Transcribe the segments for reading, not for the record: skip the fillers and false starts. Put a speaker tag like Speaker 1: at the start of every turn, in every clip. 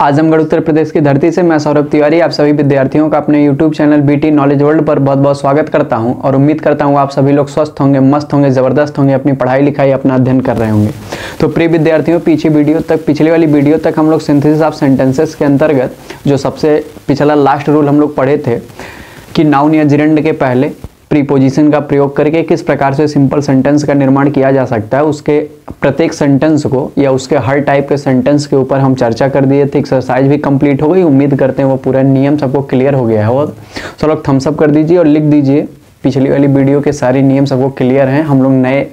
Speaker 1: आजमगढ़ उत्तर प्रदेश की धरती से मैं सौरभ तिवारी आप सभी विद्यार्थियों का अपने YouTube channel BT knowledge world पर बहुत बहुत स्वागत करता हूं और उम्मीद करता हूं आप सभी लोग स्वस्थ होंगे, मस्त होंगे, ज़बरदस्त होंगे, अपनी पढ़ाई लिखाई अपना अध्ययन कर रहे होंगे। तो प्रिय विद्यार्थियों, पिछली वाली वीडियो तक हम लोग सिंथेसिस ऑफ सेंटेंसेस के अंतर्गत जो सबसे पिछला लास्ट रूल हम लोग पढ़े थे कि नाउन या जिरंड के पहले प्रीपोजिशन का प्रयोग करके किस प्रकार से सिंपल सेंटेंस का निर्माण किया जा सकता है, उसके प्रत्येक सेंटेंस को या उसके हर टाइप के सेंटेंस के ऊपर हम चर्चा कर दिए थे। एक्सरसाइज भी कंप्लीट हो गई। उम्मीद करते हैं वो पूरा नियम सबको क्लियर हो गया है। और सब लोग थम्स अप कर दीजिए और लिख दीजिए पिछली वाली वीडियो के सारे नियम सबको क्लियर हैं। हम लोग नए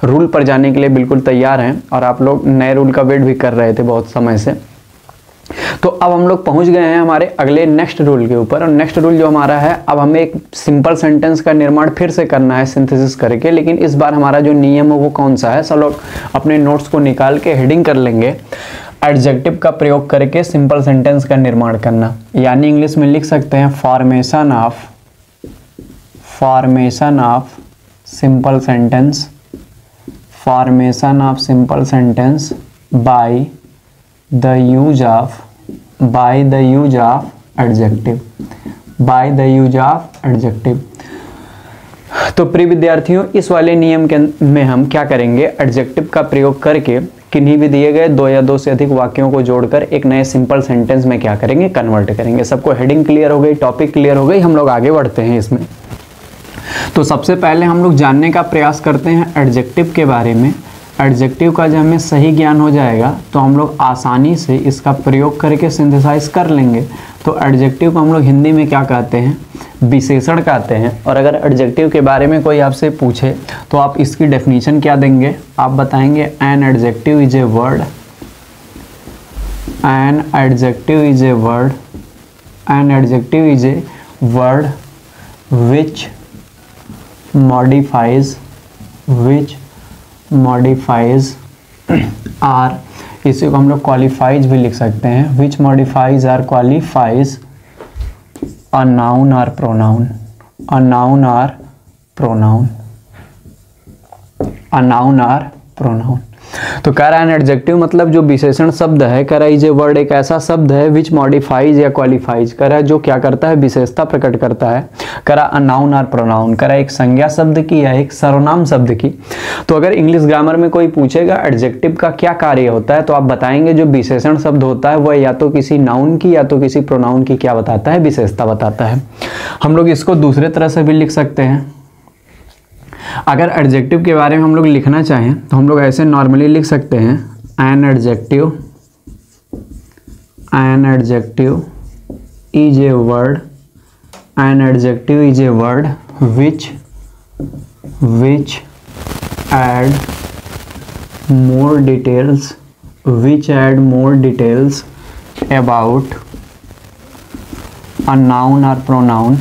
Speaker 1: रूल पर जाने के लिए बिल्कुल तैयार हैं और आप लोग नए रूल का वेट भी कर रहे थे बहुत समय से। तो अब हम लोग पहुंच गए हैं हमारे अगले नेक्स्ट रूल के ऊपर। और नेक्स्ट रूल जो हमारा है, अब हमें एक सिंपल सेंटेंस का निर्माण फिर से करना है सिंथेसिस करके। लेकिन इस बार हमारा जो नियम है वो कौन सा है, सब लोग अपने नोट्स को निकाल के हेडिंग कर लेंगे। एडजेक्टिव का प्रयोग करके सिंपल सेंटेंस का निर्माण करना, यानी इंग्लिश में लिख सकते हैं formation of simple sentence, formation of simple sentence by the use of adjective। तो प्रिय विद्यार्थियों, इस वाले नियम के में हम क्या करेंगे, एडजेक्टिव का प्रयोग करके किन्हीं भी दिए गए दो या दो से अधिक वाक्यों को जोड़कर एक नए सिंपल सेंटेंस में क्या करेंगे, कन्वर्ट करेंगे। सबको हेडिंग क्लियर हो गई, टॉपिक क्लियर हो गई, हम लोग आगे बढ़ते हैं इसमें। तो सबसे पहले हम लोग जानने का प्रयास करते हैं एडजेक्टिव के बारे में। एडजेक्टिव का जब हमें सही ज्ञान हो जाएगा तो हम लोग आसानी से इसका प्रयोग करके सिंथेसाइज कर लेंगे। तो एडजेक्टिव को हम लोग हिंदी में क्या कहते हैं, विशेषण कहते हैं। और अगर एडजेक्टिव के बारे में कोई आपसे पूछे तो आप इसकी डेफिनेशन क्या देंगे, आप बताएंगे an adjective is a word, an adjective is a word, an adjective is a word which modifies or, इसी को हम लोग क्वालिफाइज भी लिख सकते हैं, which modifies or qualifies a noun और प्रोनाउन, अ नाउन और प्रोनाउन, अ नाउन और प्रोनाउन। तो कह रहा है एडजेक्टिव मतलब जो विशेषण शब्द है, कह रहा है ये वर्ड एक ऐसा शब्द है विच मॉडिफाइज या क्वालिफाइज, कह रहा है जो क्या करता है, विशेषता प्रकट करता है। कह रहा नाउन और प्रोनाउन, कह रहा है एक संज्ञा शब्द की या एक सर्वनाम शब्द की। तो अगर इंग्लिश ग्रामर में कोई पूछेगा एडजेक्टिव का क्या कार्य होता है, तो आप बताएंगे जो विशेषण शब्द होता है वह या तो किसी नाउन की या तो किसी प्रोनाउन की क्या बताता है, विशेषता बताता है। हम लोग इसको दूसरे तरह से भी लिख सकते हैं। अगर एडजेक्टिव के बारे में हम लोग लिखना चाहें तो हम लोग ऐसे नॉर्मली लिख सकते हैं N adjective is a word, an adjective is a word which add more details about a noun or pronoun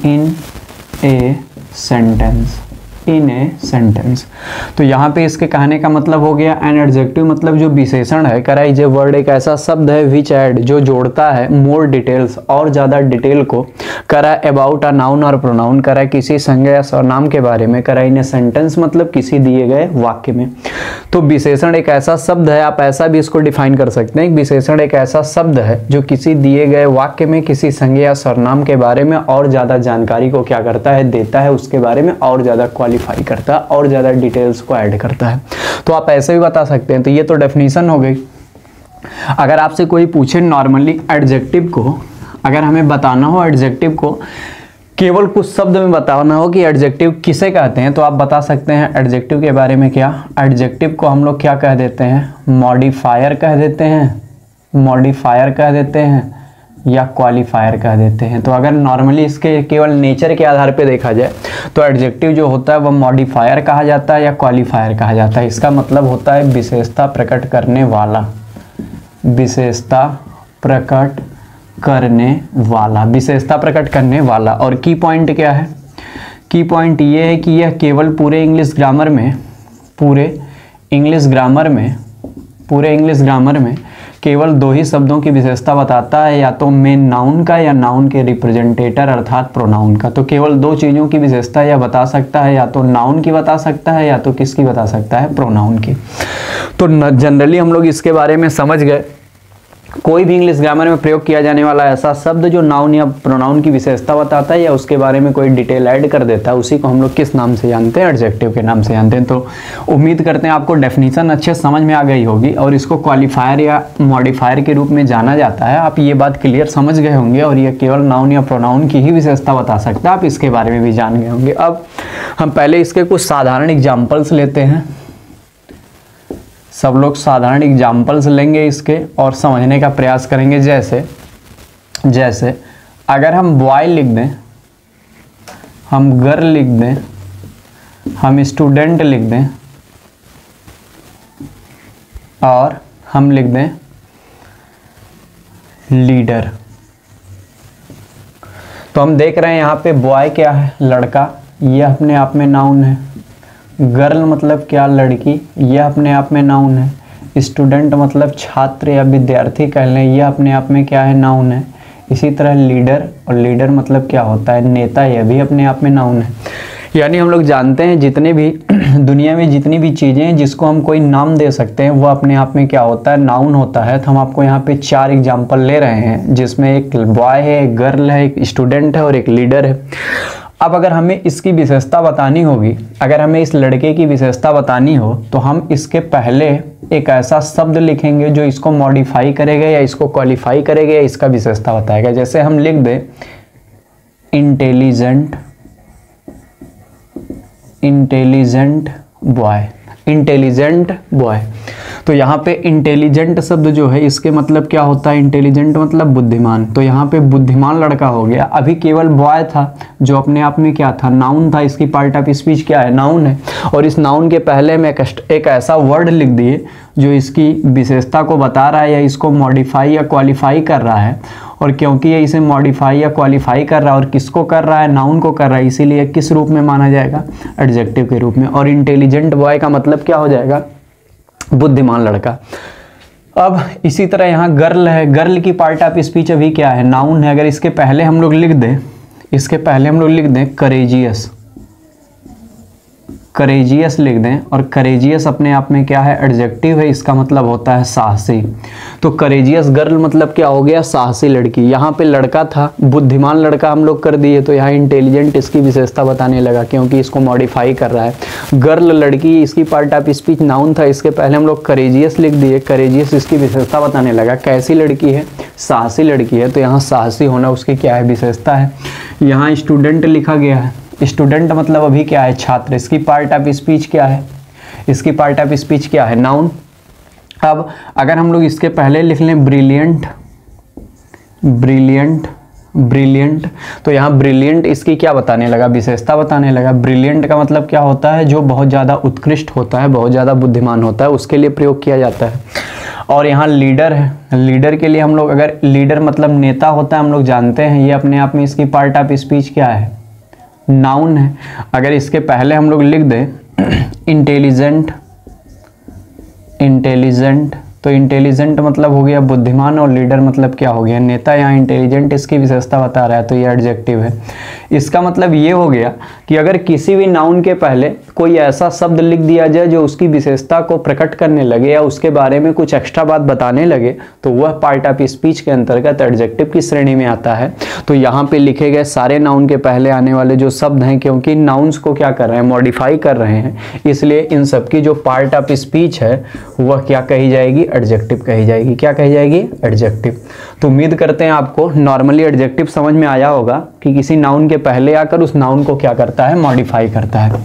Speaker 1: in a sentence। तो यहाँ पे इसके कहने का मतलब हो गया एन एडजेक्टिव मतलब जो विशेषण है, कह ये वर्ड एक ऐसा शब्द है विच ऐड जो जोड़ता है मोर डिटेल्स और ज़्यादा डिटेल को, कह अबाउट अ नाउन और प्रोनाउन, कह किसी संज्ञा या सर्वनाम के बारे में, कह इन ए सेंटेंस मतलब किसी दिए गए वाक्य में। तो विशेषण एक ऐसा शब्द है, आप ऐसा भी इसको डिफाइन कर सकते हैं, विशेषण एक ऐसा शब्द है जो किसी दिए गए वाक्य में किसी संज्ञा या सर्वनाम के बारे में और ज़्यादा जानकारी को क्या करता है, देता है, उसके बारे में और ज़्यादा क्वालिफाई करता है और ज़्यादा डिटेल्स को ऐड करता है। तो आप ऐसे भी बता सकते हैं। तो ये तो डेफिनेशन हो गई। अगर आपसे कोई पूछे नॉर्मली एडजेक्टिव को, अगर हमें बताना हो एडजेक्टिव को केवल कुछ शब्द में बताना हो कि एडजेक्टिव किसे कहते हैं, तो आप बता सकते हैं एडजेक्टिव के बारे में क्या, एडजेक्टिव को हम लोग क्या कह देते हैं, मॉडिफायर कह देते हैं, या क्वालिफायर कह देते हैं। तो अगर नॉर्मली इसके केवल नेचर के आधार पे देखा जाए तो एडजेक्टिव जो होता है वह मॉडिफायर कहा जाता है या क्वालिफायर कहा जाता है। इसका मतलब होता है विशेषता प्रकट करने वाला, विशेषता प्रकट करने वाला। और की पॉइंट क्या है, की पॉइंट ये है कि यह केवल पूरे इंग्लिश ग्रामर में पूरे इंग्लिश ग्रामर में केवल 2 ही शब्दों की विशेषता बताता है, या तो मेन नाउन का या नाउन के रिप्रेजेंटेटर अर्थात प्रोनाउन का। तो केवल 2 चीज़ों की विशेषता यह बता सकता है, या तो नाउन की बता सकता है या तो किसकी बता सकता है, प्रोनाउन की। तो जनरली हम लोग इसके बारे में समझ गए। कोई भी इंग्लिश ग्रामर में प्रयोग किया जाने वाला ऐसा शब्द जो नाउन या प्रोनाउन की विशेषता बताता है या उसके बारे में कोई डिटेल ऐड कर देता है, उसी को हम लोग किस नाम से जानते हैं, एडजेक्टिव के नाम से जानते हैं। तो उम्मीद करते हैं आपको डेफिनेशन अच्छे समझ में आ गई होगी और इसको क्वालिफायर या मॉडिफायर के रूप में जाना जाता है। आप ये बात क्लियर समझ गए होंगे और ये केवल नाउन या प्रोनाउन की ही विशेषता बता सकता है, आप इसके बारे में भी जान गए होंगे। अब हम पहले इसके कुछ साधारण एग्जाम्पल्स लेते हैं। सब लोग साधारण एग्जाम्पल्स लेंगे इसके और समझने का प्रयास करेंगे। जैसे अगर हम बॉय लिख दें, हम गर्ल लिख दें, हम स्टूडेंट लिख दें और हम लिख दें लीडर, तो हम देख रहे हैं यहाँ पे बॉय क्या है, लड़का, यह अपने आप में नाउन है। गर्ल मतलब क्या, लड़की, यह अपने आप में नाउन है। स्टूडेंट मतलब छात्र या विद्यार्थी कह लें, यह अपने आप में क्या है, नाउन है। इसी तरह लीडर, और लीडर मतलब क्या होता है, नेता, यह भी अपने आप में नाउन है। यानी हम लोग जानते हैं जितने भी दुनिया में जितनी भी चीज़ें हैं जिसको हम कोई नाम दे सकते हैं वो अपने आप में क्या होता है, नाउन होता है। तो हम आपको यहाँ पे 4 एग्जाम्पल ले रहे हैं जिसमें एक बॉय है, एक गर्ल है, एक स्टूडेंट है और एक लीडर है। अब अगर हमें इसकी विशेषता बतानी होगी, अगर हमें इस लड़के की विशेषता बतानी हो तो हम इसके पहले एक ऐसा शब्द लिखेंगे जो इसको मॉडिफाई करेगा या इसको क्वालिफाई करेगा या इसका विशेषता बताएगा। जैसे हम लिख दें intelligent, intelligent boy, intelligent boy. तो यहाँ पे इंटेलिजेंट शब्द जो है इसके मतलब क्या होता है, इंटेलिजेंट मतलब बुद्धिमान, तो यहाँ पे बुद्धिमान लड़का हो गया। अभी केवल बॉय था जो अपने आप में क्या था, नाउन था, इसकी पार्ट ऑफ स्पीच क्या है, नाउन है। और इस नाउन के पहले में एक ऐसा वर्ड लिख दिए जो इसकी विशेषता को बता रहा है या इसको मॉडिफाई या क्वालिफाई कर रहा है। और क्योंकि ये इसे मॉडिफाई या क्वालिफाई कर रहा है और किसको कर रहा है, नाउन को कर रहा है, इसीलिए किस रूप में माना जाएगा, एडजेक्टिव के रूप में। और इंटेलिजेंट बॉय का मतलब क्या हो जाएगा, बुद्धिमान लड़का। अब इसी तरह यहाँ गर्ल है, गर्ल की पार्ट ऑफ स्पीच अभी क्या है, नाउन है। अगर इसके पहले हम लोग लिख दें, इसके पहले हम लोग लिख दें करेजियस, करेजियस लिख दें, और करेजियस अपने आप में क्या है, एडजेक्टिव है, इसका मतलब होता है साहसी। तो करेजियस गर्ल मतलब क्या हो गया, साहसी लड़की। यहाँ पे लड़का था, बुद्धिमान लड़का हम लोग कर दिए, तो यहाँ इंटेलिजेंट इसकी विशेषता बताने लगा क्योंकि इसको मॉडिफाई कर रहा है। गर्ल लड़की, इसकी पार्ट ऑफ स्पीच नाउन था, इसके पहले हम लोग करेजियस लिख दिए, करेजियस इसकी विशेषता बताने लगा। कैसी लड़की है, साहसी लड़की है, तो यहाँ साहसी होना उसकी क्या है, विशेषता है। यहाँ स्टूडेंट लिखा गया है, स्टूडेंट मतलब अभी क्या है, छात्र, इसकी पार्ट ऑफ स्पीच क्या है, इसकी पार्ट ऑफ स्पीच क्या है, नाउन। अब अगर हम लोग इसके पहले लिख लें ब्रिलियंट, ब्रिलियंट, ब्रिलियंट, तो यहाँ ब्रिलियंट इसकी क्या बताने लगा, विशेषता बताने लगा। ब्रिलियंट का मतलब क्या होता है, जो बहुत ज़्यादा उत्कृष्ट होता है, बहुत ज़्यादा बुद्धिमान होता है, उसके लिए प्रयोग किया जाता है। और यहाँ लीडर है, लीडर के लिए हम लोग, अगर लीडर मतलब नेता होता है, हम लोग जानते हैं, ये अपने आप में इसकी पार्ट ऑफ स्पीच क्या है, नाउन है। अगर इसके पहले हम लोग लिख दें इंटेलिजेंट, इंटेलिजेंट, तो इंटेलिजेंट मतलब हो गया बुद्धिमान और लीडर मतलब क्या हो गया, नेता। यहाँ इंटेलिजेंट इसकी विशेषता बता रहा है, तो ये एडजेक्टिव है। इसका मतलब ये हो गया कि अगर किसी भी नाउन के पहले कोई ऐसा शब्द लिख दिया जाए जो उसकी विशेषता को प्रकट करने लगे या उसके बारे में कुछ एक्स्ट्रा बात बताने लगे, तो वह पार्ट ऑफ स्पीच के अंतर्गत एडजेक्टिव की श्रेणी में आता है। तो यहाँ पे लिखे गए सारे नाउन के पहले आने वाले जो शब्द हैं, क्योंकि नाउन्स को क्या कर रहे हैं, मॉडिफाई कर रहे हैं, इसलिए इन सब की जो पार्ट ऑफ स्पीच है वह क्या कही जाएगी, एडजेक्टिव कही जाएगी। क्या कही जाएगी, एडजेक्टिव। तो उम्मीद करते हैं आपको नॉर्मली एडजेक्टिव समझ में आया होगा कि किसी नाउन के पहले आकर उस नाउन को क्या करता है, मॉडिफाई करता है।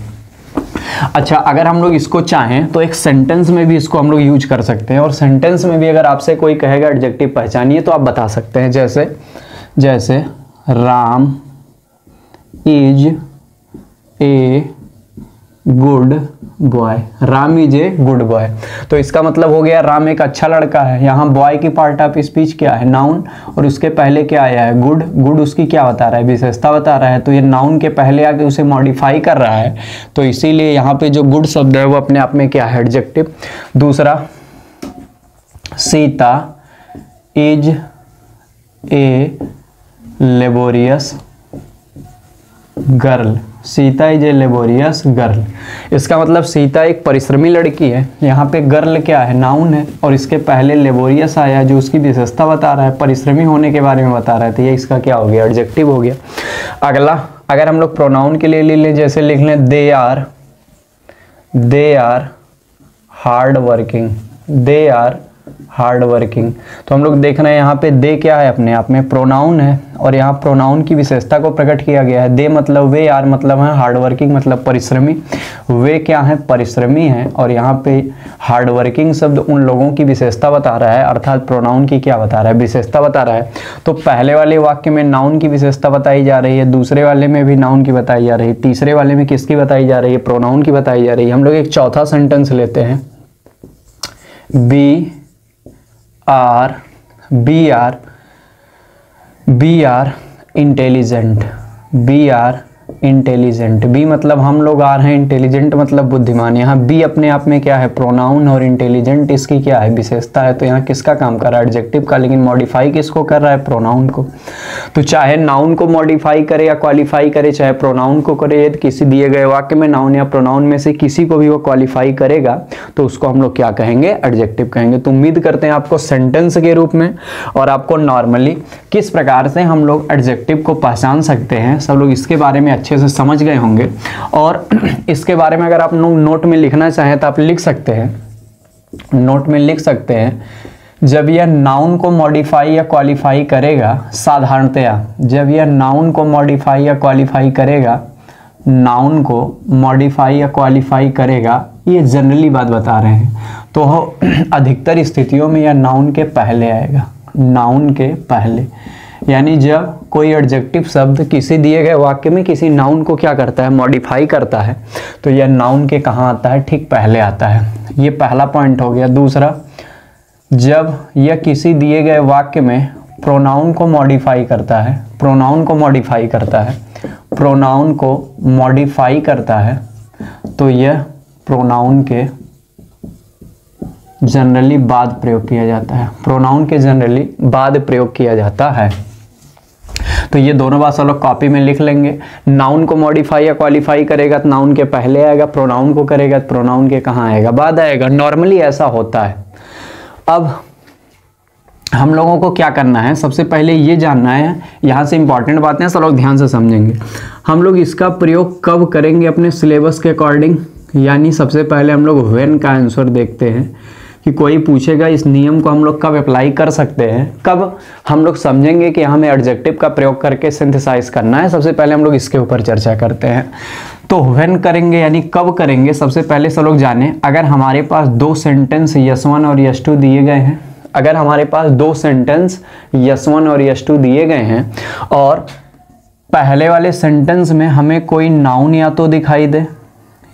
Speaker 1: अच्छा, अगर हम लोग इसको चाहें तो एक सेंटेंस में भी इसको हम लोग यूज कर सकते हैं। और सेंटेंस में भी अगर आपसे कोई कहेगा एडजेक्टिव पहचानिए तो आप बता सकते हैं। जैसे Ram is a good boy, Ram is a good boy, तो इसका मतलब हो गया राम एक अच्छा लड़का है। यहाँ बॉय की पार्ट ऑफ स्पीच क्या है, नाउन, और उसके पहले क्या आया है, गुड। गुड उसकी क्या बता रहा है, विशेषता बता रहा है, तो ये नाउन के पहले आके उसे मॉडिफाई कर रहा है, तो इसीलिए यहाँ पे जो गुड शब्द है वो अपने आप में क्या है, एडजेक्टिव। दूसरा Sita is a laborious girl. Sita is a laborious girl, इसका मतलब सीता एक परिश्रमी लड़की है। यहाँ पे गर्ल क्या है, नाउन है, और इसके पहले लेबोरियस आया जो उसकी विशेषता बता रहा है, परिश्रमी होने के बारे में बता रहा है, तो ये इसका क्या हो गया, एडजेक्टिव हो गया। अगला अगर हम लोग प्रोनाउन के लिए ले लें, जैसे लिख लें they are hard working, they are hard working. तो हम लोग देख रहे हैं यहाँ पे दे क्या है, अपने आप में प्रोनाउन है, और यहाँ प्रोनाउन की विशेषता को प्रकट किया गया है। दे मतलब वे, आर मतलब है हार्ड वर्किंग मतलब परिश्रमी। वे क्या है, परिश्रमी है, और यहाँ पे हार्ड वर्किंग शब्द उन लोगों की विशेषता बता रहा है, अर्थात प्रोनाउन की क्या बता रहा है, विशेषता बता रहा है। तो पहले वाले वाक्य में नाउन की विशेषता बताई जा रही है, दूसरे वाले में भी नाउन की बताई जा रही है, तीसरे वाले में किसकी बताई जा रही है, प्रोनाउन की बताई जा रही है। हम लोग एक चौथा सेंटेंस लेते हैं, we are intelligent, we are intelligent. We मतलब हम लोग, आर हैं, इंटेलिजेंट मतलब बुद्धिमान। यहाँ बी अपने आप में क्या है, प्रोनाउन, और इंटेलिजेंट इसकी क्या है, विशेषता है। तो यहाँ किसका काम कर रहा है, एडजेक्टिव का, लेकिन मॉडिफाई किसको कर रहा है, प्रोनाउन को। तो चाहे नाउन को मॉडिफाई करे या क्वालिफाई करे, चाहे प्रोनाउन को करे, यदि किसी दिए गए वाक्य में नाउन या प्रोनाउन में से किसी को भी वो क्वालिफाई करेगा तो उसको हम लोग क्या कहेंगे, एडजेक्टिव कहेंगे। तो उम्मीद करते हैं आपको सेंटेंस के रूप में और आपको नॉर्मली किस प्रकार से हम लोग एडजेक्टिव को पहचान सकते हैं, सब लोग इसके बारे में अच्छे से समझ गए होंगे। और इसके बारे में अगर आप लोग नोट में लिखना चाहें तो आप लिख सकते हैं, नोट में लिख सकते हैं, जब यह नाउन को मॉडिफाई या क्वालिफाई करेगा, साधारणतया जब यह नाउन को मॉडिफाई या क्वालिफाई करेगा, नाउन को मॉडिफाई या क्वालिफाई करेगा, ये जनरली बात बता रहे हैं, तो अधिकतर स्थितियों में यह नाउन के पहले आएगा, नाउन के पहले। यानी जब कोई एडजेक्टिव शब्द किसी दिए गए वाक्य में किसी नाउन को क्या करता है, मॉडिफाई करता है, तो यह नाउन के कहाँ आता है, ठीक पहले आता है। ये पहला पॉइंट हो गया। दूसरा, जब यह किसी दिए गए वाक्य में प्रोनाउन को मॉडिफाई करता है, प्रोनाउन को मॉडिफाई करता है, प्रोनाउन को मॉडिफाई करता है, तो यह प्रोनाउन के जनरली बाद प्रयोग किया जाता है, प्रोनाउन के जनरली बाद प्रयोग किया जाता है। तो ये दोनों बात सब लोग कॉपी में लिख लेंगे। नाउन को मॉडिफाई या क्वालिफाई करेगा तो नाउन के पहले आएगा, प्रोनाउन को करेगा तो प्रोनाउन के कहाँ आएगा, बाद आएगा। नॉर्मली ऐसा होता है। अब हम लोगों को क्या करना है, सबसे पहले ये जानना है, यहाँ से इंपॉर्टेंट बातें सब लोग ध्यान से समझेंगे। हम लोग इसका प्रयोग कब करेंगे अपने सिलेबस के अकॉर्डिंग, यानी सबसे पहले हम लोग व्हेन का आंसर देखते हैं कि कोई पूछेगा इस नियम को हम लोग कब अप्लाई कर सकते हैं, कब हम लोग समझेंगे कि हमें एडजेक्टिव का प्रयोग करके सिंथेसाइज करना है। सबसे पहले हम लोग इसके ऊपर चर्चा करते हैं। तो व्हेन करेंगे यानी कब करेंगे, सबसे पहले सब लोग जाने, अगर हमारे पास दो सेंटेंस यस1 और यस2 दिए गए हैं, अगर हमारे पास दो सेंटेंस यस1 और यस2 दिए गए हैं और पहले वाले सेंटेंस में हमें कोई नाउन या तो दिखाई दे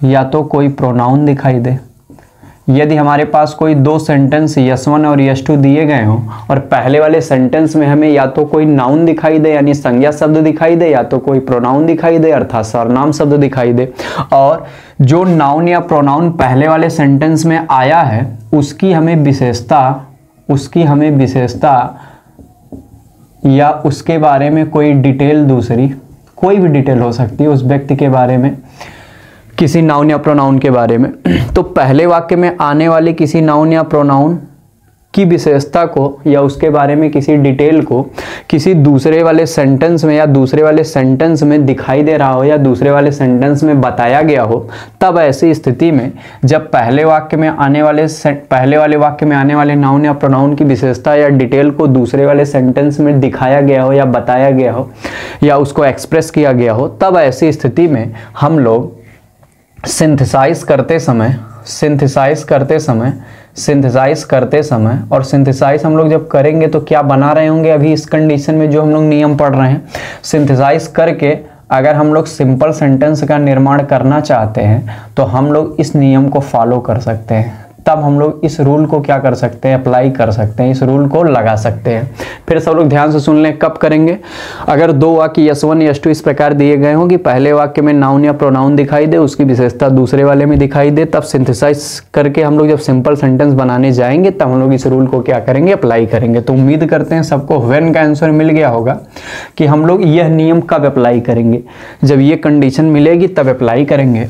Speaker 1: या तो कोई प्रोनाउन दिखाई दे, यदि हमारे पास कोई दो सेंटेंस यस1 और यस2 दिए गए हों और पहले वाले सेंटेंस में हमें या तो कोई नाउन दिखाई दे यानी संज्ञा शब्द दिखाई दे या तो कोई प्रोनाउन दिखाई दे अर्थात सर्वनाम शब्द दिखाई दे, और जो नाउन या प्रोनाउन पहले वाले सेंटेंस में आया है उसकी हमें विशेषता या उसके बारे में कोई डिटेल, दूसरी कोई भी डिटेल हो सकती है उस व्यक्ति के बारे में, किसी नाउन या प्रोनाउन के बारे में, तो पहले वाक्य में आने वाले किसी नाउन या प्रोनाउन की विशेषता को या उसके बारे में किसी डिटेल को किसी दूसरे वाले सेंटेंस में या दूसरे वाले सेंटेंस में दिखाई दे रहा हो या दूसरे वाले सेंटेंस में बताया गया हो, तब ऐसी स्थिति में जब पहले वाले वाक्य में आने वाले नाउन या प्रोनाउन की विशेषता या डिटेल को दूसरे वाले सेंटेंस में दिखाया गया हो या बताया गया हो या उसको एक्सप्रेस किया गया हो, तब ऐसी स्थिति में हम लोग सिंथेसाइज करते समय और सिंथेसाइज हम लोग जब करेंगे तो क्या बना रहे होंगे, अभी इस कंडीशन में जो हम लोग नियम पढ़ रहे हैं, सिंथेसाइज करके अगर हम लोग सिंपल सेंटेंस का निर्माण करना चाहते हैं तो हम लोग इस नियम को फॉलो कर सकते हैं। तब हम लोग इस रूल को क्या कर सकते हैं, अप्लाई कर सकते हैं, इस रूल को लगा सकते हैं। फिर सब लोग ध्यान से सुन लें, कब करेंगे? अगर दो वाक्य S1 S2 इस प्रकार दिए गए हों कि पहले वाक्य में नाउन या प्रोनाउन दिखाई दे, उसकी विशेषता दूसरे वाले में दिखाई दे, तब सिंथेसाइज करके हम लोग जब सिंपल सेंटेंस बनाने जाएंगे तब हम लोग इस रूल को क्या करेंगे, अप्लाई करेंगे। तो उम्मीद करते हैं सबको व्हेन का आंसर मिल गया होगा कि हम लोग यह नियम कब अप्लाई करेंगे, जब ये कंडीशन मिलेगी तब अप्लाई करेंगे।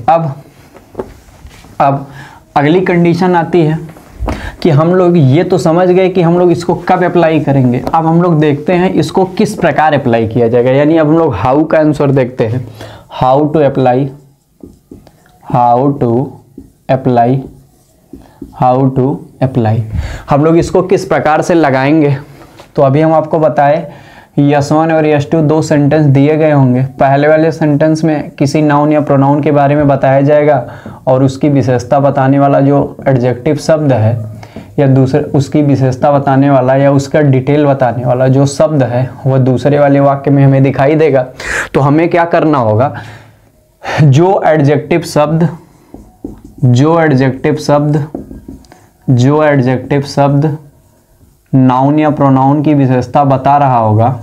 Speaker 1: अब अगली कंडीशन आती है कि हम लोग ये तो समझ गए कि हम लोग इसको कब अप्लाई करेंगे। अब हम लोग देखते हैं इसको किस प्रकार अप्लाई किया जाएगा, यानी अब हम लोग हाउ का आंसर देखते हैं। How to apply, how to apply हम लोग इसको किस प्रकार से लगाएंगे। तो अभी हम आपको बताएं S1 और S2 दो सेंटेंस दिए गए होंगे। पहले वाले सेंटेंस में किसी नाउन या प्रोनाउन के बारे में बताया जाएगा और उसकी विशेषता बताने वाला जो एडजेक्टिव शब्द है या दूसरे उसकी विशेषता बताने वाला या उसका डिटेल बताने वाला जो शब्द है वह दूसरे वाले वाक्य में हमें दिखाई देगा। तो हमें क्या करना होगा, जो एडजेक्टिव शब्द नाउन या प्रोनाउन की विशेषता बता रहा होगा,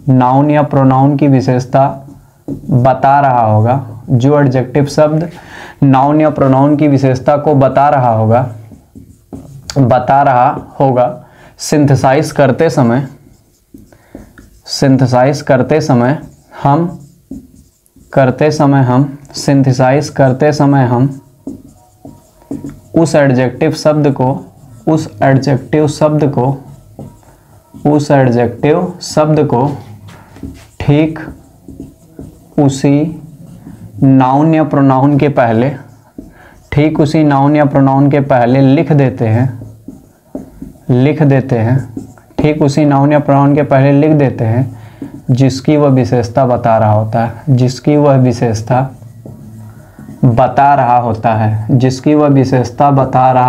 Speaker 1: नाउन या प्रोनाउन की विशेषता बता रहा होगा, जो एडजेक्टिव शब्द नाउन या प्रोनाउन की विशेषता को बता रहा होगा सिंथेसाइज करते समय हम उस एडजेक्टिव शब्द को ठीक उसी नाउन या प्रोनाउन के पहले लिख देते हैं, जिसकी वह विशेषता बता रहा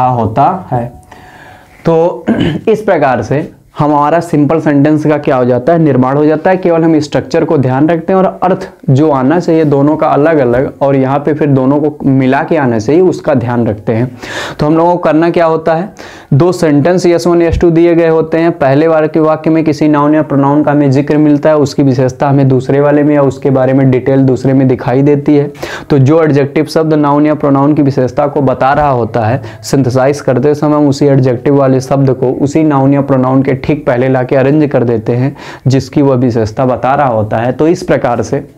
Speaker 1: होता है, तो इस प्रकार से हमारा सिंपल सेंटेंस का क्या हो जाता है, निर्माण हो जाता है। केवल हम स्ट्रक्चर को ध्यान रखते हैं और अर्थ जो आना चाहिए दोनों का अलग अलग और यहाँ पे फिर दोनों को मिला के आना चाहिए उसका ध्यान रखते हैं। तो हम लोगों को करना क्या होता है, दो सेंटेंस S1 S2 दिए गए होते हैं। पहले वाक्य में किसी नाउन या प्रोनाउन का हमें जिक्र मिलता है, उसकी विशेषता हमें दूसरे वाले में या उसके बारे में डिटेल दूसरे में दिखाई देती है। तो जो एडजेक्टिव शब्द नाउन या प्रोनाउन की विशेषता को बता रहा होता है, सिंथेसाइज करते समय हम उसी एडजेक्टिव वाले शब्द को उसी नाउन या प्रोनाउन के ठीक पहले लाके अरेंज कर देते हैं जिसकी वह विशेषता बता रहा होता है। तो इस प्रकार से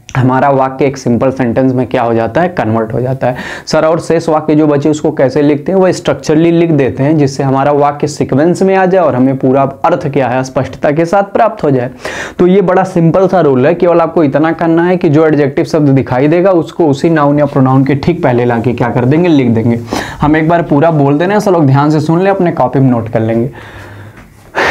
Speaker 1: हमारा वाक्य एक सिंपल सेंटेंस में क्या हो जाता है, कन्वर्ट हो जाता है। सर और शेष वाक्य जो बचे उसको कैसे लिखते हैं, वह स्ट्रक्चरली लिख देते हैं जिससे हमारा वाक्य सीक्वेंस में आ जाए और हमें पूरा अर्थ क्या है स्पष्टता के साथ प्राप्त हो जाए। तो ये बड़ा सिंपल सा रूल है, केवल आपको इतना करना है कि जो एडजेक्टिव शब्द दिखाई देगा उसको उसी नाउन या प्रोनाउन के ठीक पहले लाके क्या कर देंगे, लिख देंगे। हम एक बार पूरा बोल देना है, सब लोग ध्यान से सुन ले, अपने कॉपी में नोट कर लेंगे।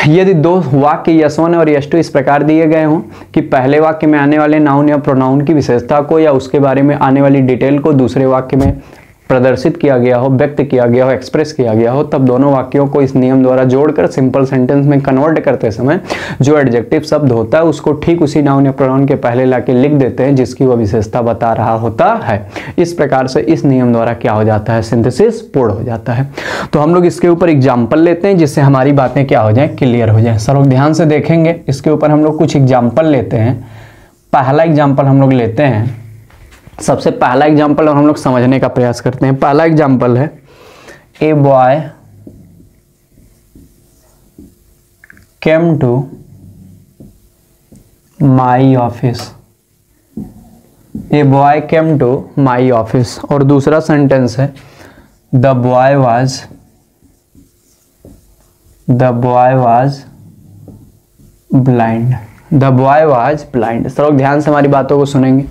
Speaker 1: यदि दो वाक्य S1 और S2 इस प्रकार दिए गए हों कि पहले वाक्य में आने वाले नाउन या प्रोनाउन की विशेषता को या उसके बारे में आने वाली डिटेल को दूसरे वाक्य में प्रदर्शित किया गया हो, व्यक्त किया गया हो, एक्सप्रेस किया गया हो, तब दोनों वाक्यों को इस नियम द्वारा जोड़कर सिंपल सेंटेंस में कन्वर्ट करते समय जो एडजेक्टिव शब्द होता है उसको ठीक उसी नाउन या प्रोनाउन के पहले लाके लिख देते हैं जिसकी वह विशेषता बता रहा होता है। इस प्रकार से इस नियम द्वारा क्या हो जाता है, सिंथेसिस पूर्ण हो जाता है। तो हम लोग इसके ऊपर एग्जाम्पल लेते हैं जिससे हमारी बातें क्या हो जाए, क्लियर हो जाए। सब लोग ध्यान से देखेंगे, इसके ऊपर हम लोग कुछ एग्जाम्पल लेते हैं। पहला एग्जाम्पल हम लोग लेते हैं, सबसे पहला एग्जाम्पल और हम लोग समझने का प्रयास करते हैं। पहला एग्जाम्पल है, a boy came to my office, a boy came to my office. और दूसरा सेंटेंस है, the boy was blind, the boy was blind. सब लोग ध्यान से हमारी बातों को सुनेंगे।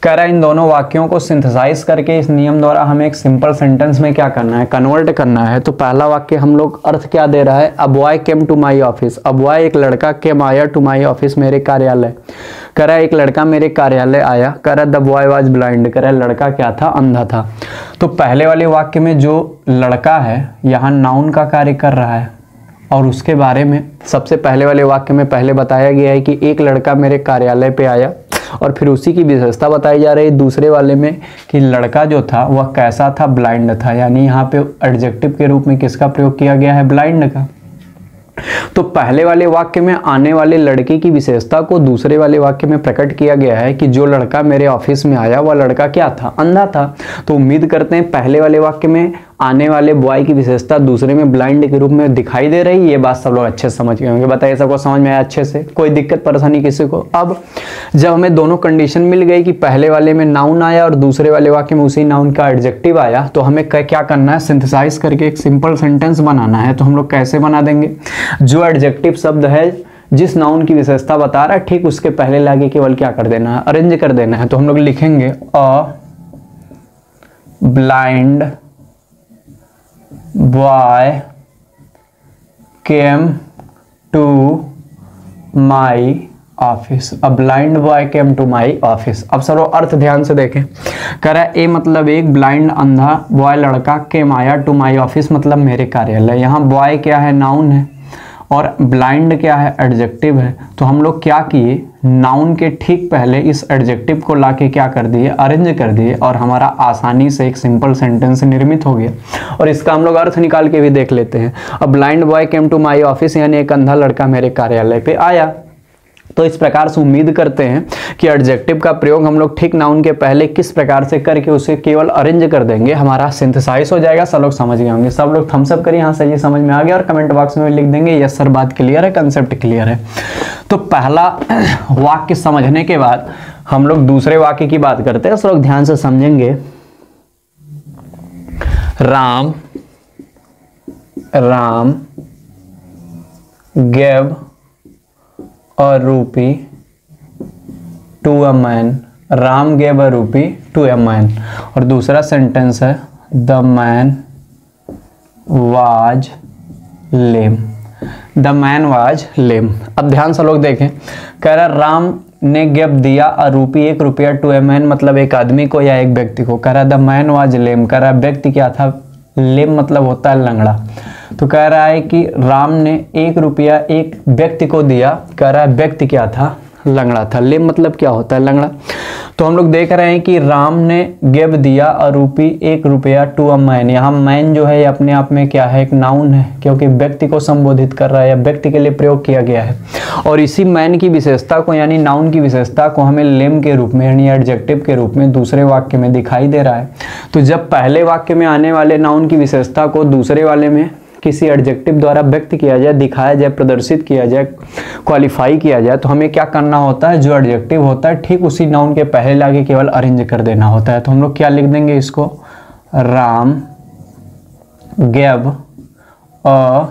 Speaker 1: कह रहा है इन दोनों वाक्यों को सिंथेसाइज करके इस नियम द्वारा हमें एक सिंपल सेंटेंस में क्या करना है, कन्वर्ट करना है। तो पहला वाक्य हम लोग अर्थ क्या दे रहा है, a boy came to my office, a boy एक लड़का केम आया टू माई ऑफिस मेरे कार्यालय। कह रहा है एक लड़का मेरे कार्यालय आया। कह रहा है द बॉय वाज ब्लाइंड, कह रहा है लड़का क्या था, अंधा था। तो पहले वाले वाक्य में जो लड़का है यहाँ नाउन का कार्य कर रहा है और उसके बारे में सबसे पहले वाले वाक्य में पहले बताया गया है कि एक लड़का मेरे कार्यालय पे आया। और फिर उसी की विशेषता बताई जा रही है दूसरे वाले में कि लड़का जो था वह कैसा था, ब्लाइंड था। यानी यहाँ पे एडजेक्टिव के रूप में किसका प्रयोग किया गया है, ब्लाइंड का। तो पहले वाले वाक्य में आने वाले लड़के की विशेषता को दूसरे वाले वाक्य में प्रकट किया गया है कि जो लड़का मेरे ऑफिस में आया वह लड़का क्या था, अंधा था। तो उम्मीद करते हैं पहले वाले वाक्य में आने वाले बॉय की विशेषता दूसरे में ब्लाइंड के रूप में दिखाई दे रही है। ये बात सब लोग अच्छे से समझ गए होंगे। बताइए सबको समझ में आया अच्छे से, कोई दिक्कत परेशानी किसी को। अब जब हमें दोनों कंडीशन मिल गई कि पहले वाले में नाउन आया और दूसरे वाले वाक्य में उसी नाउन का एडजेक्टिव आया, तो हमें क्या करना है, सिंथेसाइज करके एक सिंपल सेंटेंस बनाना है। तो हम लोग कैसे बना देंगे, जो एडजेक्टिव शब्द है जिस नाउन की विशेषता बता रहा है ठीक उसके पहले लागे केवल क्या कर देना है, अरेंज कर देना है। तो हम लोग लिखेंगे a blind boy came to my office. A blind boy came to my office. अब सब लोग अर्थ ध्यान से देखें। कह रहा है ए मतलब एक, ब्लाइंड अंधा, बॉय लड़का, केम आया, टू माई ऑफिस मतलब मेरे कार्यालय। यहाँ बॉय क्या है, नाउन है, और ब्लाइंड क्या है, एडजेक्टिव है। तो हम लोग क्या किए, नाउन के ठीक पहले इस एडजेक्टिव को लाके क्या कर दिए, अरेंज कर दिए, और हमारा आसानी से एक सिंपल सेंटेंस निर्मित हो गया। और इसका हम लोग अर्थ निकाल के भी देख लेते हैं। अब blind boy came to my office यानी एक अंधा लड़का मेरे कार्यालय पे आया। तो इस प्रकार से उम्मीद करते हैं कि एडजेक्टिव का प्रयोग हम लोग ठीक नाउन के पहले किस प्रकार से करके उसे केवल अरेंज कर देंगे, हमारा सिंथेसाइज हो जाएगा। सब लोग समझ गए होंगे। सब लोग थम्स अप करिए, हाँ सही समझ में आ गया, और कमेंट बॉक्स में लिख देंगे यस सर बात क्लियर है, कंसेप्ट क्लियर है। तो पहला वाक्य समझने के बाद हम लोग दूसरे वाक्य की बात करते हैं। सब लोग ध्यान से समझेंगे। Ram gave a rupee to a man। Ram gave a rupee to a man। और दूसरा सेंटेंस है the man was lame। the man was lame। अब ध्यान से लोग देखें। कह रहा राम ने गिव दिया अ रूपी, 1 रुपया, टू ए मैन मतलब एक आदमी को या एक व्यक्ति को। कह रहा द मैन वाज लेम। कह रहा व्यक्ति क्या था, लेम मतलब होता है लंगड़ा। तो कह रहा है कि राम ने 1 रुपया एक व्यक्ति को दिया। कह रहा है व्यक्ति क्या था, लंगड़ा था। लेम मतलब क्या होता है, लंगड़ा। तो हम लोग देख रहे हैं कि राम ने गिव दिया अ रूपी, 1 रुपया, टू अ मैन। यहाँ मैन जो है ये अपने आप में क्या है, एक नाउन है, क्योंकि व्यक्ति को संबोधित कर रहा है या व्यक्ति के लिए प्रयोग किया गया है। और इसी मैन की विशेषता को यानी नाउन की विशेषता को हमें लेम के रूप में यानी एडजेक्टिव के रूप में दूसरे वाक्य में दिखाई दे रहा है। तो जब पहले वाक्य में आने वाले नाउन की विशेषता को दूसरे वाले में किसी एडजेक्टिव द्वारा व्यक्त किया जाए, दिखाया जाए, प्रदर्शित किया जाए, क्वालिफाई किया जाए, तो हमें क्या करना होता है, जो एडजेक्टिव होता है ठीक उसी नाउन के पहले लाके केवल अरेंज कर देना होता है। तो हम लोग क्या लिख देंगे इसको, Ram gave a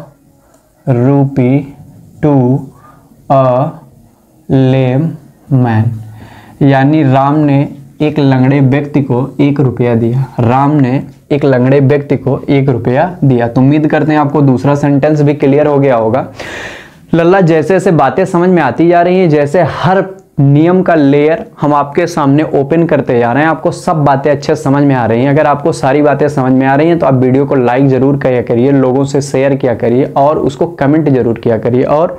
Speaker 1: rupee to a lame man। यानी राम ने एक लंगड़े व्यक्ति को 1 रुपया दिया। राम ने एक लंगड़े व्यक्ति को 1 रुपया दिया। तो उम्मीद करते हैं आपको दूसरा सेंटेंस भी क्लियर हो गया होगा। लल्ला जैसे जैसे बातें समझ में आती जा रही हैं, जैसे हर नियम का लेयर हम आपके सामने ओपन करते जा रहे हैं, आपको सब बातें अच्छे से समझ में आ रही हैं। अगर आपको सारी बातें समझ में आ रही हैं तो आप वीडियो को लाइक जरूर किया करिए, लोगों से शेयर किया करिए और उसको कमेंट जरूर किया करिए। और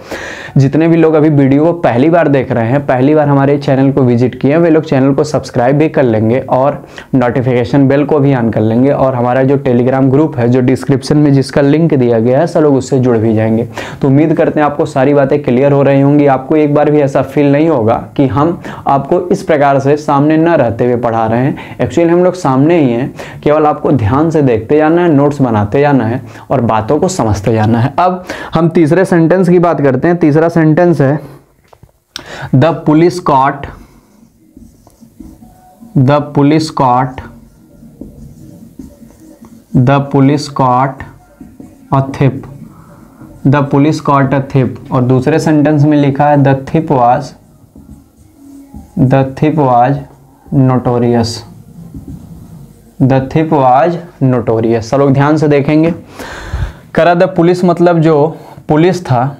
Speaker 1: जितने भी लोग अभी वीडियो को पहली बार देख रहे हैं, पहली बार हमारे चैनल को विजिट किए हैं, वे लोग चैनल को सब्सक्राइब भी कर लेंगे और नोटिफिकेशन बेल को भी ऑन कर लेंगे। और हमारा जो टेलीग्राम ग्रुप है जो डिस्क्रिप्शन में जिसका लिंक दिया गया है, सब लोग उससे जुड़ भी जाएंगे। तो उम्मीद करते हैं आपको सारी बातें क्लियर हो रही होंगी। आपको एक बार भी ऐसा फील नहीं होगा कि हम आपको इस प्रकार से सामने न रहते हुए पढ़ा रहे हैं। एक्चुअली हम लोग सामने ही हैं, केवल आपको ध्यान से देखते जाना है, नोट्स बनाते जाना है और बातों को समझते जाना है। अब हम तीसरे सेंटेंस की बात करते हैं। तीसरा सेंटेंस है the police caught a thief. The police caught a thief. और दूसरे सेंटेंस में लिखा है the thief was notorious. The thief was notorious. सब लोग ध्यान से देखेंगे। करा द पुलिस मतलब जो पुलिस था,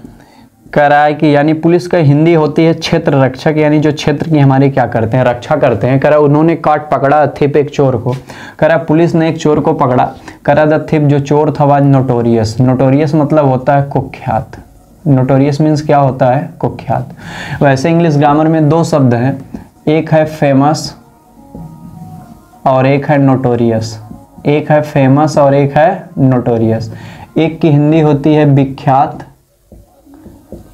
Speaker 1: कह रहा है कि यानी पुलिस का हिंदी होती है क्षेत्र रक्षक, यानी जो क्षेत्र की हमारे क्या करते हैं, रक्षा करते हैं। कह रहा उन्होंने काट पकड़ा थिप एक चोर को। कह रहा पुलिस ने एक चोर को पकड़ा। कह रहा द थिप जो चोर था वाज नोटोरियस। नोटोरियस मतलब होता है कुख्यात। नोटोरियस मीन्स क्या होता है, कुख्यात। वैसे इंग्लिश ग्रामर में 2 शब्द हैं, एक है फेमस और एक है नोटोरियस। एक है फेमस और एक है नोटोरियस। एक की हिंदी होती है विख्यात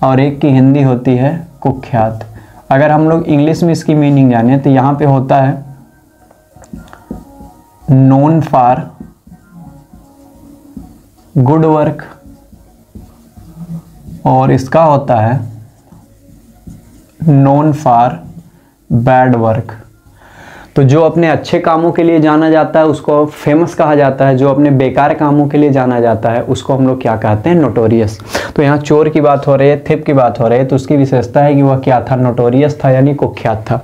Speaker 1: और एक की हिंदी होती है कुख्यात। अगर हम लोग इंग्लिश में इसकी मीनिंग जाने तो यहाँ पे होता है नोन फॉर गुड वर्क और इसका होता है नोन फॉर बैड वर्क। तो जो अपने अच्छे कामों के लिए जाना जाता है उसको फेमस कहा जाता है, जो अपने बेकार कामों के लिए जाना जाता है उसको हम लोग क्या कहते हैं, नोटोरियस। तो यहाँ चोर की बात हो रही है, थिप की बात हो रही है, तो उसकी विशेषता है कि वह क्या था, नोटोरियस था यानी कुख्यात था।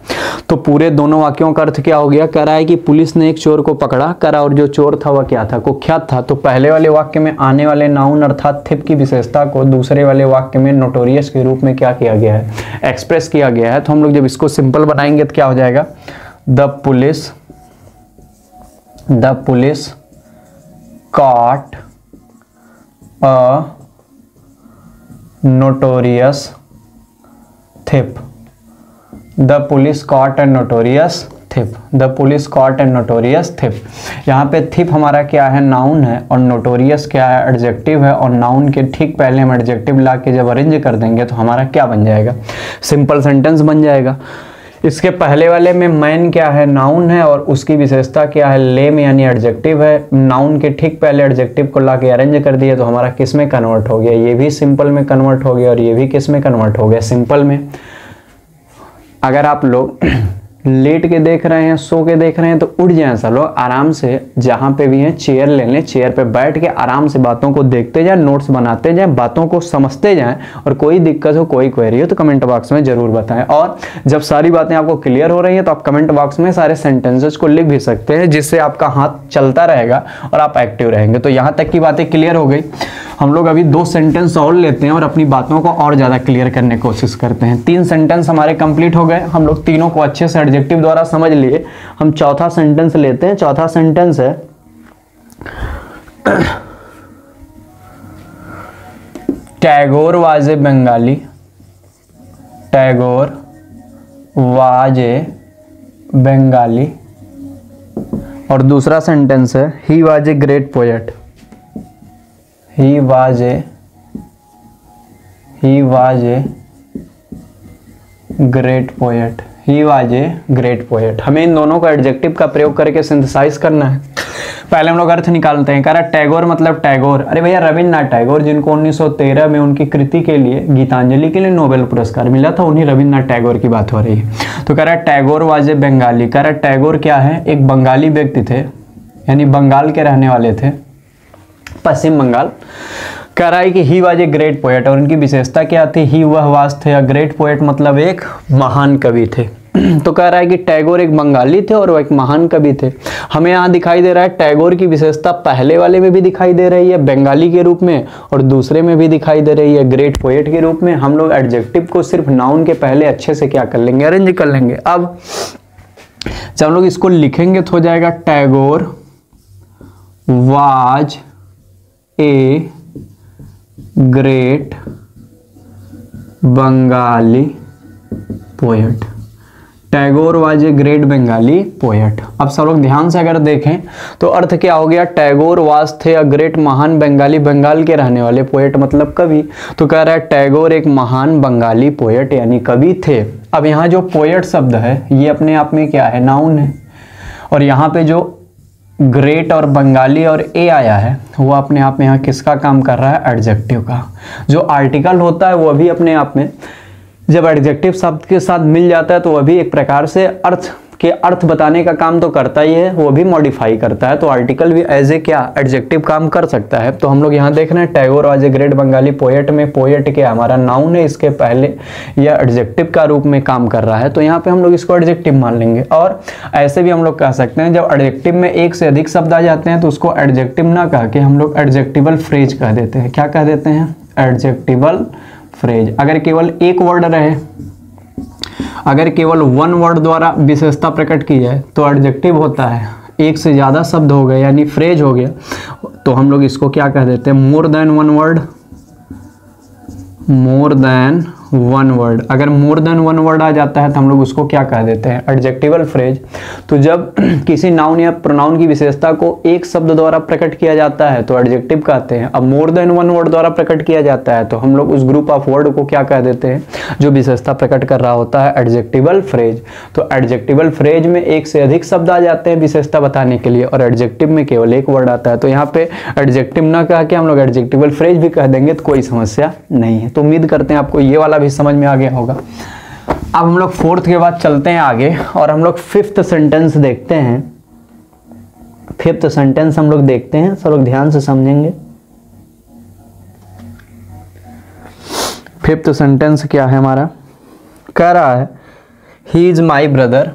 Speaker 1: तो पूरे दोनों वाक्यों का अर्थ क्या हो गया, कह रहा है कि पुलिस ने एक चोर को पकड़ा, करा और जो चोर था वह क्या था, कुख्यात था। तो पहले वाले वाक्य में आने वाले नाउन अर्थात थिप की विशेषता को दूसरे वाले वाक्य में नोटोरियस के रूप में क्या किया गया है, एक्सप्रेस किया गया है। तो हम लोग जब इसको सिंपल बनाएंगे तो क्या हो जाएगा, The police caught a notorious thief. The police caught a notorious thief. The police caught a notorious thief. यहाँ पे थिप हमारा क्या है, नाउन है, और नोटोरियस क्या है, एडजेक्टिव है। और नाउन के ठीक पहले हम एडजेक्टिव ला के जब अरेंज कर देंगे तो हमारा क्या बन जाएगा, सिंपल सेंटेंस बन जाएगा। इसके पहले वाले में मैन क्या है, नाउन है, और उसकी विशेषता क्या है, लेम यानी एडजेक्टिव है। नाउन के ठीक पहले एडजेक्टिव को ला के अरेंज कर दिया तो हमारा किस में कन्वर्ट हो गया, ये भी सिंपल में कन्वर्ट हो गया और ये भी किस में कन्वर्ट हो गया, सिंपल में। अगर आप लोग लेट के देख रहे हैं, सो के देख रहे हैं तो उठ जाएं सब लोग, आराम से जहाँ पे भी हैं चेयर ले लें, चेयर पे बैठ के आराम से बातों को देखते जाएं, नोट्स बनाते जाएं, बातों को समझते जाएं। और कोई दिक्कत हो, कोई क्वेरी हो तो कमेंट बॉक्स में जरूर बताएं। और जब सारी बातें आपको क्लियर हो रही हैं तो आप कमेंट बॉक्स में सारे सेंटेंसेस को लिख भी सकते हैं, जिससे आपका हाथ चलता रहेगा और आप एक्टिव रहेंगे। तो यहाँ तक की बातें क्लियर हो गई। हम लोग अभी 2 सेंटेंस और लेते हैं और अपनी बातों को और ज़्यादा क्लियर करने की कोशिश करते हैं। 3 सेंटेंस हमारे कंप्लीट हो गए, हम लोग तीनों को अच्छे से एडजेक्टिव द्वारा समझ लिए। हम चौथा सेंटेंस लेते हैं। चौथा सेंटेंस है Tagore was a Bengali. Tagore was a Bengali. और दूसरा सेंटेंस है he was a great poet. He was a great poet. He was a great poet. हमें इन दोनों को एडजेक्टिव का प्रयोग करके सिंथेसाइज करना है। पहले हम लोग अर्थ निकालते हैं। कह रहा टैगोर मतलब टैगोर, अरे भैया रविन्द्रनाथ टैगोर, जिनको 1913 में उनकी कृति के लिए, गीतांजलि के लिए नोबेल पुरस्कार मिला था, उन्हीं रविन्द्रनाथ टैगोर की बात हो रही है। तो कह रहा टैगोर वाज ए बंगाली। कह रहा टैगोर क्या है, एक बंगाली व्यक्ति थे, यानी बंगाल के रहने वाले थे, पश्चिम बंगाल। कह रहा है कि he was a great poet, और उनकी विशेषता क्या थी, ही वह वाज थे, ग्रेट पोएट मतलब एक महान कवि थे। तो कह रहा है कि टैगोर एक बंगाली थे और वो एक महान कवि थे। हमें यहाँ दिखाई दे रहा है टैगोर की विशेषता पहले वाले में भी दिखाई दे रही है बंगाली के रूप में, और दूसरे में भी दिखाई दे रही है ग्रेट पोएट के रूप में। हम लोग एडजेक्टिव को सिर्फ नाउन के पहले अच्छे से क्या कर लेंगे, अरेंज कर लेंगे। अब जब हम लोग इसको लिखेंगे तो हो जाएगा Tagore was a great Bengali poet. Tagore was a great Bengali poet. अब सब लोग ध्यान से अगर देखें तो अर्थ क्या हो गया, टैगोर वाज थे अ ग्रेट महान बंगाली, बंगाल के रहने वाले, पोएट मतलब कवि। तो कह रहा है टैगोर एक महान बंगाली पोएट यानी कवि थे। अब यहाँ जो पोएट शब्द है ये अपने आप में क्या है, नाउन है, और यहाँ पे जो ग्रेट और बंगाली और ए आया है वो अपने आप में यहाँ किसका काम कर रहा है, एडजेक्टिव का। जो आर्टिकल होता है वो भी अपने आप में जब एडजेक्टिव शब्द के साथ मिल जाता है तो वह भी एक प्रकार से अर्थ बताने का काम तो करता ही है, वो भी मॉडिफाई करता है। तो आर्टिकल भी एज ए क्या, एडजेक्टिव काम कर सकता है। तो हम लोग यहाँ देख रहे हैं Tagore was a great Bengali poet में पोएट क्या हमारा नाउन है, इसके पहले यह एडजेक्टिव का रूप में काम कर रहा है, तो यहाँ पे हम लोग इसको एडजेक्टिव मान लेंगे। और ऐसे भी हम लोग कह सकते हैं जब एडजेक्टिव में एक से अधिक शब्द आ जाते हैं तो उसको एडजेक्टिव ना कह के हम लोग एडजेक्टिवल फ्रेज कह देते हैं। क्या कह देते हैं, एडजेक्टिवल फ्रेज। अगर केवल एक वर्ड रहे, अगर केवल वन वर्ड द्वारा विशेषता प्रकट की जाए तो एडजेक्टिव होता है। एक से ज़्यादा शब्द हो गए यानी फ्रेज हो गया तो हम लोग इसको क्या कह देते हैं, more than one word. More than one word, अगर मोर देन वन वर्ड आ जाता है तो हम लोग उसको क्या कह देते हैं, एडजेक्टिवल फ्रेज। तो जब किसी नाउन या प्रोनाउन की विशेषता को एक शब्द द्वारा प्रकट किया जाता है तो एडजेक्टिव कहते हैं। अब मोर देन वन वर्ड द्वारा प्रकट किया जाता है तो हम लोग उस ग्रुप ऑफ वर्ड को क्या कह देते हैं, जो विशेषता प्रकट कर रहा होता है, एडजेक्टिवल फ्रेज। तो एडजेक्टिवल फ्रेज में एक से अधिक शब्द आ जाते हैं विशेषता बताने के लिए और एडजेक्टिव में केवल एक वर्ड आता है। तो यहाँ पे एडजेक्टिव ना कह के हम लोग एडजेक्टिवल फ्रेज भी कह देंगे तो कोई समस्या नहीं है। तो उम्मीद करते हैं आपको ये वाला भी समझ में आ गया होगा। अब हम लोग फोर्थ के बाद चलते हैं आगे और हम लोग फिफ्थ सेंटेंस देखते हैं। फिफ्थ सेंटेंस हम लोग देखते हैं, सब लोग ध्यान से समझेंगे। फिफ्थ सेंटेंस क्या है हमारा, कह रहा है he is my brother,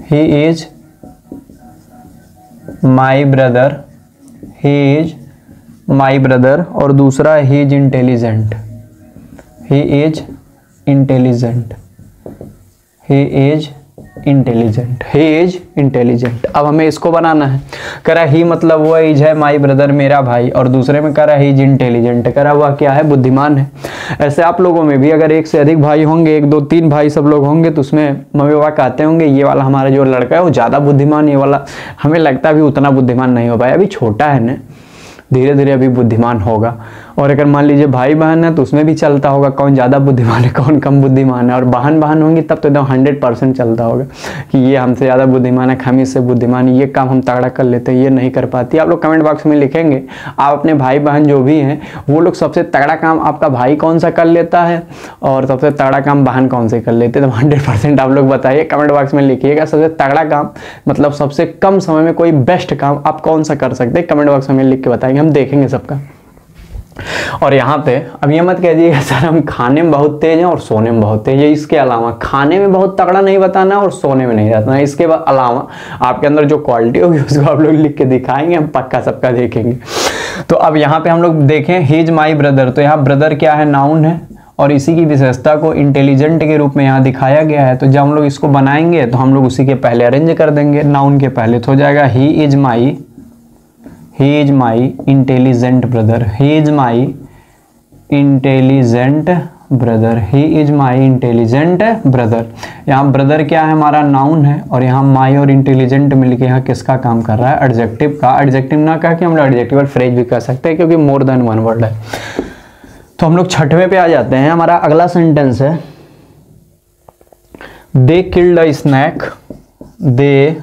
Speaker 1: he is my brother, he is my brother, और दूसरा he is intelligent, he is intelligent, he is intelligent, he is intelligent. अब हमें इसको बनाना है। कह रहा ही मतलब वो इज है माई ब्रदर मेरा भाई, और दूसरे में कह रहा ही इज इंटेलिजेंट, कह रहा वह क्या है, बुद्धिमान है। ऐसे आप लोगों में भी अगर एक से अधिक भाई होंगे, एक दो तीन भाई सब लोग होंगे, तो उसमें मम्मी पापा कहते होंगे ये वाला हमारा जो लड़का है वो ज़्यादा बुद्धिमान, ये वाला हमें लगता है अभी उतना बुद्धिमान नहीं हो पाया, अभी छोटा है ना, धीरे धीरे अभी बुद्धिमान होगा। और अगर मान लीजिए भाई बहन है तो उसमें भी चलता होगा कौन ज़्यादा बुद्धिमान है कौन कम बुद्धिमान है, और बहन बहन होंगी तब तो एकदम 100% चलता होगा कि ये हमसे ज़्यादा बुद्धिमान है, हम इससे बुद्धिमान है, ये काम हम तगड़ा कर लेते हैं, ये नहीं कर पाती। आप लोग कमेंट बॉक्स में लिखेंगे आप अपने भाई बहन जो भी हैं वो लोग सबसे तगड़ा काम आपका भाई कौन सा कर लेता है और सबसे तगड़ा काम बहन कौन से कर लेते हैं। तो 100% आप लोग बताइए, कमेंट बॉक्स में लिखिएगा सबसे तगड़ा काम मतलब सबसे कम समय में कोई बेस्ट काम आप कौन सा कर सकते हैं, कमेंट बॉक्स में लिख के बताएंगे, हम देखेंगे सबका। और यहाँ पे अब ये मत कह दिएगा सर हम खाने में बहुत तेज हैं और सोने में बहुत तेज है, इसके अलावा खाने में बहुत तगड़ा नहीं बताना और सोने में नहीं रहना, इसके अलावा आपके अंदर जो क्वालिटी होगी उसको आप लोग लिख के दिखाएंगे, हम पक्का सबका देखेंगे। तो अब यहाँ पे हम लोग देखें ही इज माई ब्रदर, तो यहाँ ब्रदर क्या है, नाउन है, और इसी की विशेषता को इंटेलिजेंट के रूप में यहाँ दिखाया गया है। तो जब हम लोग इसको बनाएंगे तो हम लोग उसी के पहले अरेंज कर देंगे, नाउन के पहले तो हो जाएगा he is my intelligent brother, he is my intelligent brother, he is my intelligent brother. यहाँ ब्रदर क्या है, हमारा नाउन है, और यहाँ माई और इंटेलिजेंट मिलके यहाँ किसका काम कर रहा है, एडजेक्टिव का। एडजेक्टिव ना कह के हम लोग एडजेक्टिवल फ्रेज भी कह सकते हैं क्योंकि मोर देन वन वर्ड है। तो हम लोग छठवें पे आ जाते हैं। हमारा अगला सेंटेंस है they killed a snake, they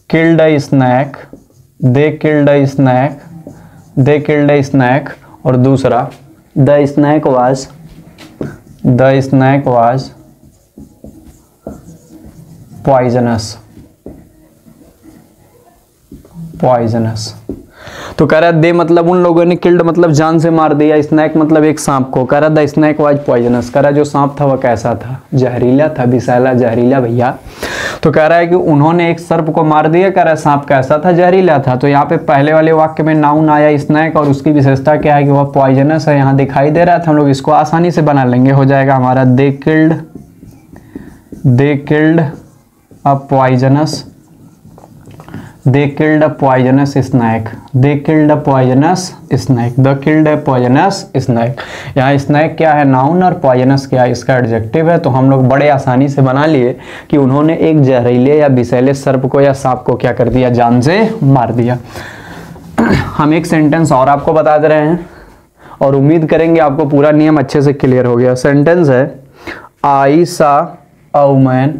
Speaker 1: killed a snake, they killed a snake, they killed a snake, और दूसरा the snake was poisonous, poisonous. तो कह रहा है दे मतलब उन लोगों ने, किल्ड मतलब जान से मार दिया, स्नैक मतलब एक सांप को। कह रहा द स्नैक वाज पॉइजनस, कह रहा जो सांप था वह कैसा था, जहरीला था, विषैला जहरीला भैया। तो कह रहा है कि उन्होंने एक सर्प को मार दिया, कह रहा है सांप कैसा था, जहरीला था। तो यहाँ पे पहले वाले वाक्य में नाउन आया स्नैक और उसकी विशेषता क्या है कि वह पॉइजनस है, यहाँ दिखाई दे रहा था। हम लोग इसको आसानी से बना लेंगे, हो जाएगा हमारा दे killed a poisonous, they killed a poisonous snake, they killed a poisonous snake, the killed a poisonous snake. यहाँ स्नैक क्या है, नाउन, और पॉइजनस क्या है, इसका एडजेक्टिव है। तो हम लोग बड़े आसानी से बना लिए कि उन्होंने एक जहरीले या विषैले सर्प को या सांप को क्या कर दिया, जान से मार दिया। हम एक सेंटेंस और आपको बता दे रहे हैं और उम्मीद करेंगे आपको पूरा नियम अच्छे से क्लियर हो गया। सेंटेंस है आई सा अ वुमन,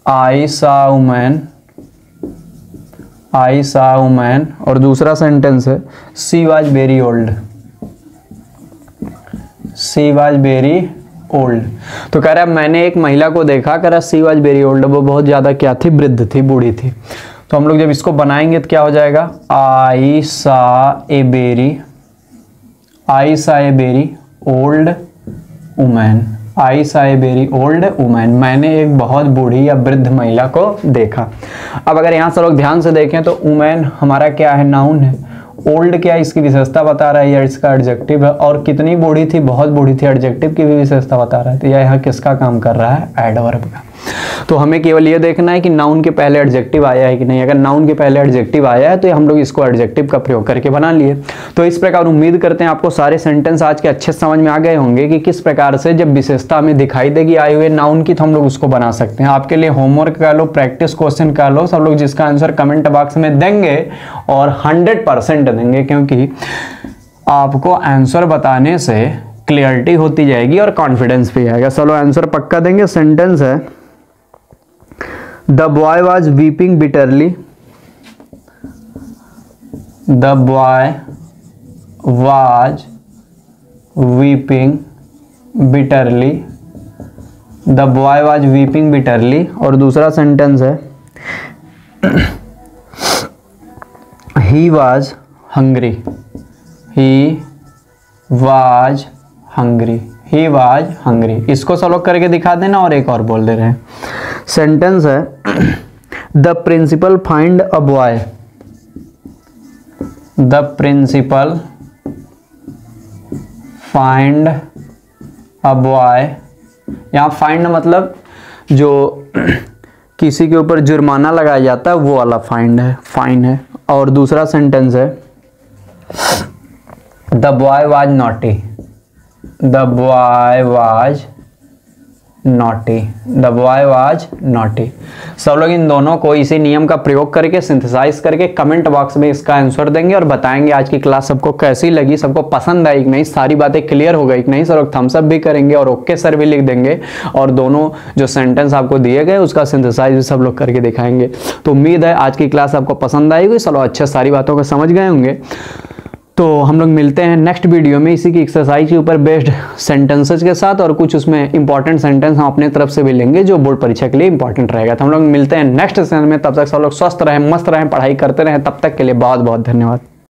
Speaker 1: आई सा अ वुमन, आई सा अ वुमन, और दूसरा सेंटेंस है she was very old, she was very old. तो कह रहा है मैंने एक महिला को देखा, कह रहा शी वाज वेरी ओल्ड, वो बहुत ज्यादा क्या थी, वृद्ध थी, बूढ़ी थी। तो हम लोग जब इसको बनाएंगे तो क्या हो जाएगा, आई सा ए वेरी, आई सा ए वेरी ओल्ड वुमन, आई सा ए वेरी ओल्ड वुमन, मैंने एक बहुत बूढ़ी या वृद्ध महिला को देखा। अब अगर यहाँ से लोग ध्यान से देखें तो वुमन हमारा क्या है, नाउन है, ओल्ड क्या इसकी विशेषता बता रहा है या इसका एडजेक्टिव है, और कितनी बूढ़ी थी, बहुत बूढ़ी थी, एडजेक्टिव की भी विशेषता बता रहा है। तो यह यहाँ किसका काम कर रहा है, एडवर्ब का। तो हमें केवल ये देखना है कि नाउन के पहले एडजेक्टिव आया है कि नहीं। अगर नाउन के पहले एडजेक्टिव आया है तो हम लोग इसको एडजेक्टिव का प्रयोग करके बना लिए। तो इस प्रकार उम्मीद करते हैं आपको सारे सेंटेंस आज के अच्छे समझ में आ गए होंगे कि किस प्रकार से जब विशेषता हमें दिखाई देगी आए हुए नाउन की तो हम लोग उसको बना सकते हैं। आपके लिए होमवर्क कह लो, प्रैक्टिस क्वेश्चन कह लो, सब लोग जिसका आंसर कमेंट बॉक्स में देंगे और 100% देंगे, क्योंकि आपको आंसर बताने से क्लियरिटी होती जाएगी और कॉन्फिडेंस भी आएगा। चलो आंसर पक्का देंगे। सेंटेंस है the boy was weeping bitterly, the boy was weeping bitterly, the boy was weeping bitterly. और दूसरा सेंटेंस है he was hungry, he was hungry, he was hungry. इसको सॉल्व करके दिखा देना और एक और बोल दे रहे हैं। सेंटेंस है the principal find a boy, the principal find a boy. यहाँ फाइंड मतलब जो किसी के ऊपर जुर्माना लगाया जाता है वो वाला फाइंड है, फाइन है। और दूसरा सेंटेंस है the boy was naughty, the boy was naughty, the boy was naughty. सब लोग इन दोनों को इसी नियम का प्रयोग करके सिंथेसाइज करके कमेंट बॉक्स में इसका आंसर देंगे और बताएंगे आज की क्लास सबको कैसी लगी, सबको पसंद आई कि नहीं, सारी बातें क्लियर हो गई कि नहीं। सब लोग थम्स अप भी करेंगे और ओके सर भी लिख देंगे और दोनों जो सेंटेंस आपको दिए गए उसका सिंथेसाइज भी सब लोग करके दिखाएंगे। तो उम्मीद है आज की क्लास आपको पसंद आएगी, चलो अच्छे सारी बातों को समझ गए होंगे। तो हम लोग मिलते हैं नेक्स्ट वीडियो में इसी की एक्सरसाइज के ऊपर बेस्ड सेंटेंसेस के साथ, और कुछ उसमें इंपॉर्टेंट सेंटेंस हम अपने तरफ से भी लेंगे जो बोर्ड परीक्षा के लिए इंपॉर्टेंट रहेगा। तो हम लोग मिलते हैं नेक्स्ट सेशन में। तब तक सब लोग स्वस्थ रहें, मस्त रहें, पढ़ाई करते रहें। तब तक के लिए बहुत बहुत धन्यवाद।